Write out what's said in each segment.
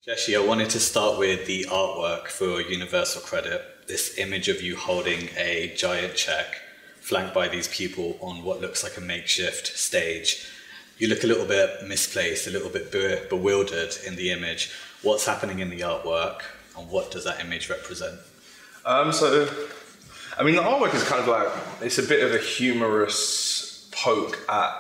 Jeshi, I wanted to start with the artwork for Universal Credit. This image of you holding a giant check, flanked by these people on what looks like a makeshift stage. You look a little bit misplaced, a little bit bewildered in the image. What's happening in the artwork, and what does that image represent? The artwork is kind of like, it's a bit of a humorous poke at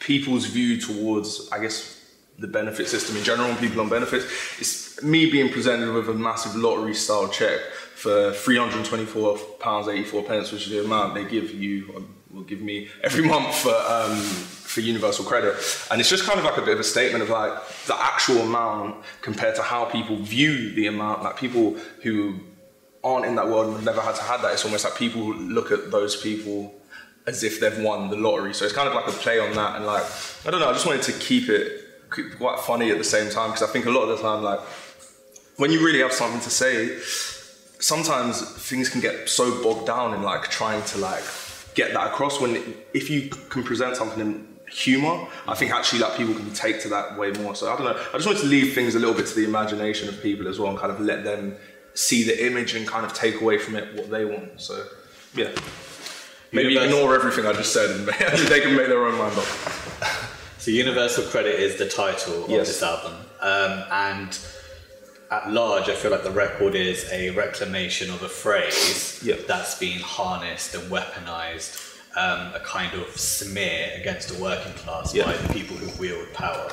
people's view towards, I guess, the benefit system in general and people on benefits. It's me being presented with a massive lottery style check for £324.84, which is the amount they give you, or will give me every month for Universal Credit. And it's just kind of like a bit of a statement of like the actual amount compared to how people view the amount. Like people who aren't in that world and have never had to have that, it's almost like people look at those people as if they've won the lottery. So it's kind of like a play on that, and like, I don't know, I just wanted to keep it quite funny at the same time, because I think a lot of the time, like, when you really have something to say, sometimes things can get so bogged down in like trying to like get that across, when if you can present something in humor, I think actually like people can take to that way more. So I don't know, I just wanted to leave things a little bit to the imagination of people as well, and kind of let them see the image and kind of take away from it what they want. So yeah, maybe ignore everything I just said and they can make their own mind up. So Universal Credit is the title of this album, and at large I feel like the record is a reclamation of a phrase that's been harnessed and weaponized, a kind of smear against the working class by the people who wield power.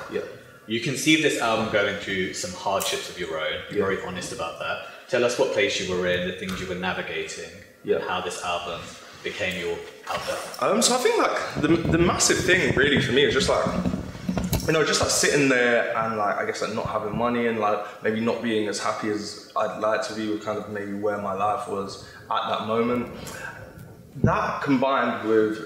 You conceived this album going through some hardships of your own. You're very honest about that. Tell us what place you were in, the things you were navigating, and how this album became your outlet. So I think like the massive thing really for me is just like, you know, just like sitting there and like, I guess like not having money and like maybe not being as happy as I'd like to be with kind of maybe where my life was at that moment. That combined with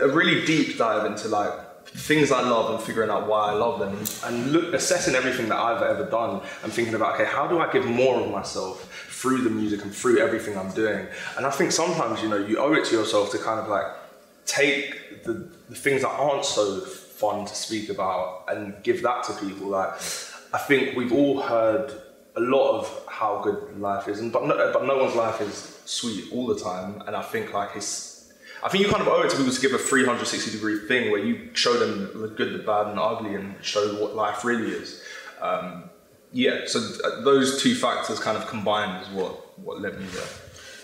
a really deep dive into like things I love and figuring out why I love them, and assessing everything that I've ever done and thinking about, okay, how do I give more of myself through the music and through everything I'm doing? And I think sometimes, you know, you owe it to yourself to kind of like take the things that aren't so fun to speak about and give that to people. Like, I think we've all heard a lot of how good life is, but no one's life is sweet all the time. And I think like I think you kind of owe it to people to give a 360-degree thing where you show them the good, the bad, and the ugly, and show what life really is. So those two factors kind of combined is what led me there.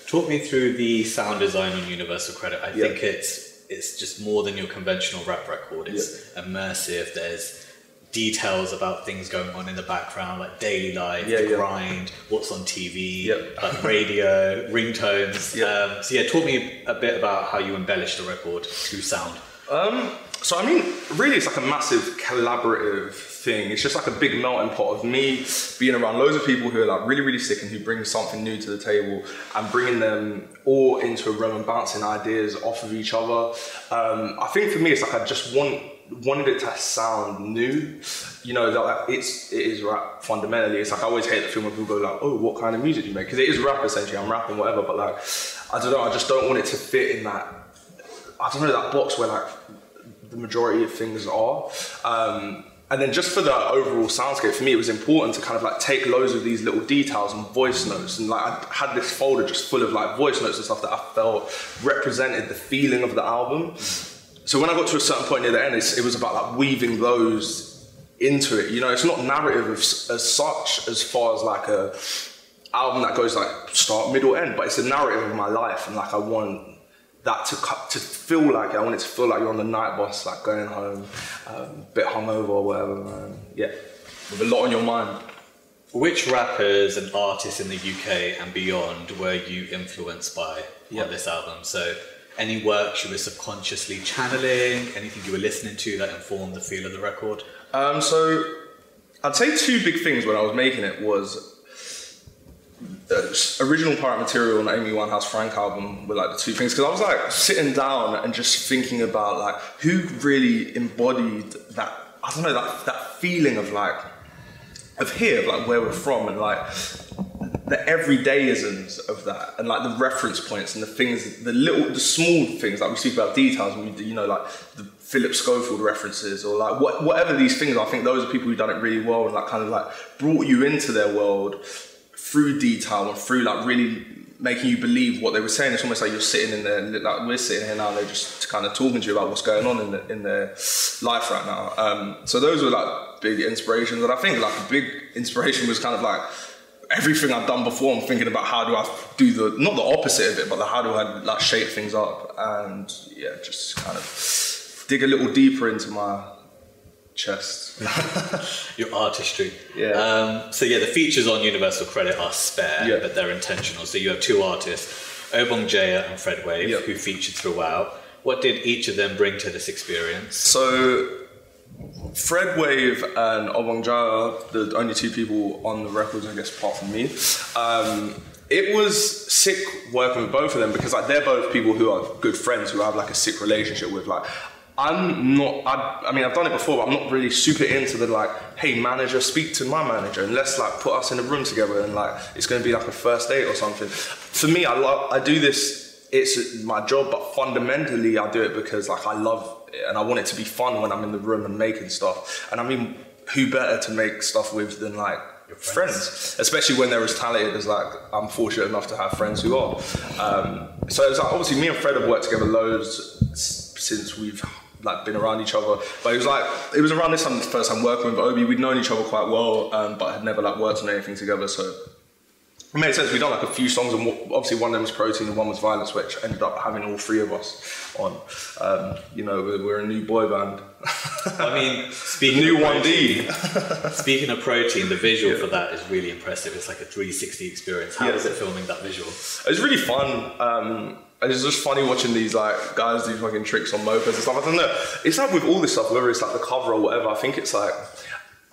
Talk me through the sound design on Universal Credit. I think it's just more than your conventional rap record. It's immersive. There's details about things going on in the background, like daily life, the grind, what's on TV, like radio, ringtones. Talk me a bit about how you embellish the record through sound. So I mean, really it's like a massive collaborative thing. It's just like a big melting pot of me being around loads of people who are like really, really sick and who bring something new to the table, and bringing them all into a room and bouncing ideas off of each other. I think for me, it's like I just wanted it to sound new. You know, that like, it is rap fundamentally. It's like I always hate the film when people go like, oh, what kind of music do you make? Because it is rap essentially, I'm rapping whatever, but like, I don't know, I just don't want it to fit in that, I don't know, that box where like the majority of things are. And then just for the overall soundscape, for me, it was important to kind of like take loads of these little details and voice notes. And like I had this folder just full of like voice notes and stuff that I felt represented the feeling of the album. So when I got to a certain point near the end, it was about like weaving those into it. You know, it's not narrative as such as far as like a album that goes like start, middle, end, but it's a narrative of my life. And like I want that to feel like it. I want it to feel like you're on the night bus, like going home, a bit hungover or whatever, man. Yeah, with a lot on your mind. Which rappers and artists in the UK and beyond were you influenced by on this album? So any works you were subconsciously channeling, anything you were listening to that informed the feel of the record? So I'd say two big things when I was making it was original Pirate Material and Amy Winehouse Frank album were like the two things, because I was like sitting down and just thinking about like who really embodied that, I don't know, that feeling of like, of here, of like where we're from, and like the everydayisms of that, and like the reference points and the things, the small things, like we speak about details, and we, you know, like the Philip Schofield references, or like whatever these things are. I think those are people who've done it really well, and like kind of like brought you into their world through detail and through like really making you believe what they were saying. It's almost like you're sitting in there, like we're sitting here now, and they're just kind of talking to you about what's going on in their life right now. So those were like big inspirations, and I think like a big inspiration was kind of like everything I've done before. I'm thinking about how do I do not the opposite of it, but how do I like shape things up, and yeah, just kind of dig a little deeper into my chest. Your artistry. Yeah. So yeah, the features on Universal Credit are spare, but they're intentional. So you have two artists, Obongjayar and Fred Wave, who featured throughout. What did each of them bring to this experience? So Fred Wave and Obongjayar, the only two people on the records, I guess, apart from me. It was sick working with both of them, because like they're both people who are good friends, who I have like a sick relationship with. Like I'm not, I mean, I've done it before, but I'm not really super into the like, hey manager, speak to my manager and let's like put us in a room together and like, it's gonna be like a first date or something. For me, I do this, it's my job, but fundamentally I do it because like I love it and I want it to be fun when I'm in the room and making stuff. And I mean, who better to make stuff with than like your friends, especially when they're as talented as like I'm fortunate enough to have friends who are. So it's like, obviously me and Fred have worked together loads since we've like been around each other, but it was around this time, the first time working with Obi. We'd known each other quite well, but had never like worked on anything together, so it made sense. We'd done like a few songs, and obviously one of them was Protein and one was Violence, which ended up having all three of us on. You know, we're a new boy band. I mean, speaking of Protein, the visual for that is really impressive. It's like a 360 experience. How was it filming that visual? It was really fun. And it's just funny watching these like guys do fucking tricks on mopeds and stuff. I don't know. It's like with all this stuff, whether it's like the cover or whatever, I think it's like,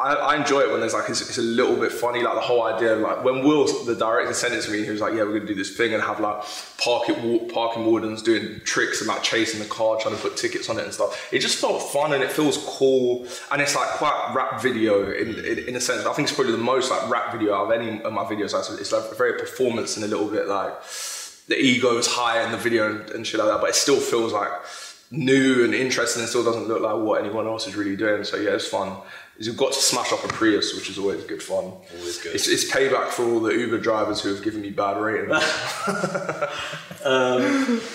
I enjoy it when there's like, it's a little bit funny, like the whole idea of like, when Will, the director, sent it to me, he was like, yeah, we're gonna do this thing and have like parking wardens doing tricks and like chasing the car, trying to put tickets on it and stuff. It just felt fun and it feels cool. And it's like quite rap video in a sense. I think it's probably the most like rap video out of any of my videos. It's like very performance and a little bit like, the ego is high in the video and shit like that, but it still feels like new and interesting and still doesn't look like what anyone else is really doing. So yeah, it's fun. You've got to smash up a Prius, which is always good fun. Always good. It's payback for all the Uber drivers who have given me bad ratings.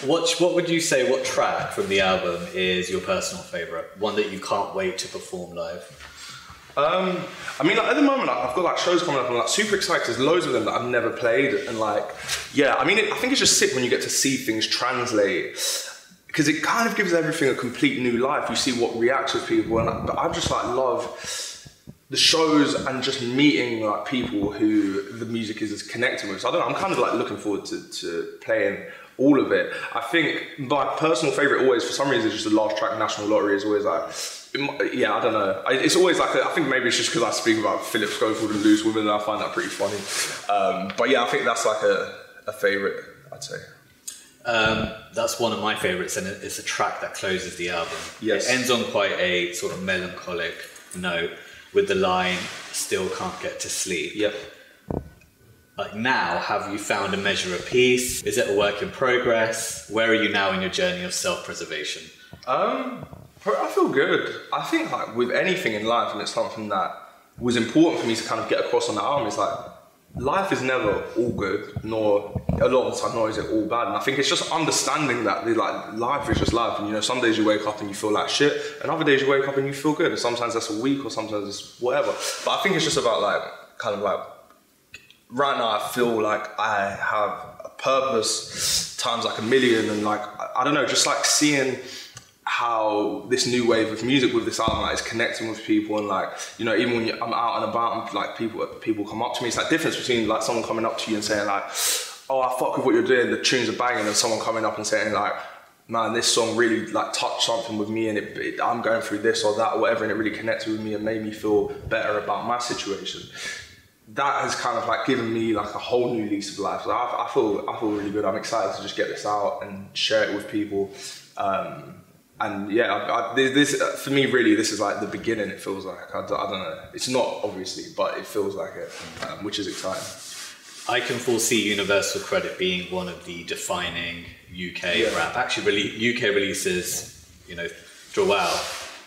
What would you say, what track from the album is your personal favourite? One that you can't wait to perform live? I mean, like, at the moment, like, I've got like shows coming up and I'm like super excited. There's loads of them that I've never played, and like, yeah, I mean, I think it's just sick when you get to see things translate, because it kind of gives everything a complete new life. You see what reacts with people, and I just like love the shows and just meeting like people who the music is connecting with. So I don't know, I'm kind of like looking forward to playing all of it. I think my personal favourite always, for some reason, is just the last track, National Lottery, is always like, yeah, I don't know. It's always like, I think maybe it's just because I speak about Philip Schofield and Loose Women and I find that pretty funny. But yeah, I think that's like a favourite, I'd say. That's one of my favourites, and it's a track that closes the album. Yes. It ends on quite a sort of melancholic note with the line, still can't get to sleep. Yep. Like now, have you found a measure of peace? Is it a work in progress? Where are you now in your journey of self-preservation? I feel good. I think like with anything in life, and it's something that was important for me to kind of get across on the album, is like, life is never all good, nor a lot of the time, nor is it all bad. And I think it's just understanding that like life is just life. And you know, some days you wake up and you feel like shit, and other days you wake up and you feel good. And sometimes that's a week, or sometimes it's whatever. But I think it's just about like, kind of like, right now I feel like I have a purpose times like a million, and like, I don't know, just like seeing how this new wave of music with this album like, is connecting with people, and like, you know, even when I'm out and about and like people come up to me, it's like difference between like someone coming up to you and saying like, oh, I fuck with what you're doing, the tunes are banging, and someone coming up and saying like, man, this song really like touched something with me, and I'm going through this or that or whatever, and it really connected with me and made me feel better about my situation. That has kind of like given me like a whole new lease of life. So I feel really good. I'm excited to just get this out and share it with people. And yeah, this for me really, this is like the beginning. It feels like I don't know. It's not obviously, but it feels like it, which is exciting. I can foresee Universal Credit being one of the defining UK rap, actually UK releases, you know, throughout,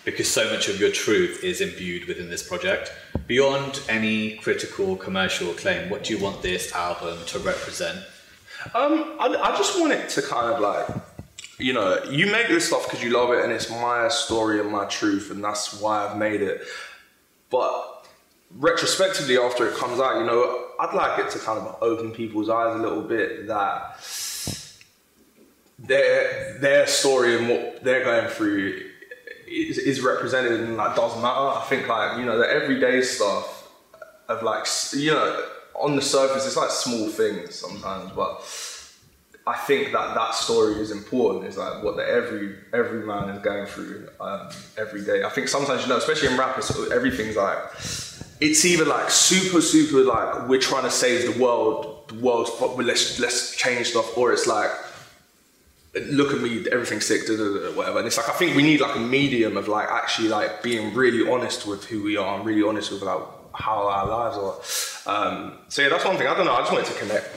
because so much of your truth is imbued within this project. Beyond any critical commercial acclaim, what do you want this album to represent? I just want it to kind of like, you know, you make this stuff because you love it and it's my story and my truth and that's why I've made it. But retrospectively, after it comes out, you know, I'd like it to kind of open people's eyes a little bit that their story and what they're going through is represented and like doesn't matter. I think like, you know, the everyday stuff of like, you know, on the surface, it's like small things sometimes, but I think that story is important. It's like what every man is going through every day. I think sometimes, you know, especially in rap, everything's like, it's either like super like we're trying to save the world, let's change stuff, or it's like, look at me, everything's sick, whatever. And it's like, I think we need like a medium of like actually like being really honest with who we are and really honest with like how our lives are. So yeah, that's one thing. I don't know. I just wanted to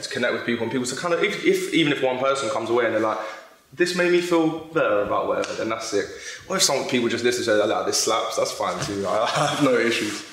connect with people and people to kind of, even if one person comes away and they're like, this made me feel better about whatever, then that's it. Or if some people just listen and say, like, this slaps, that's fine too. I have no issues.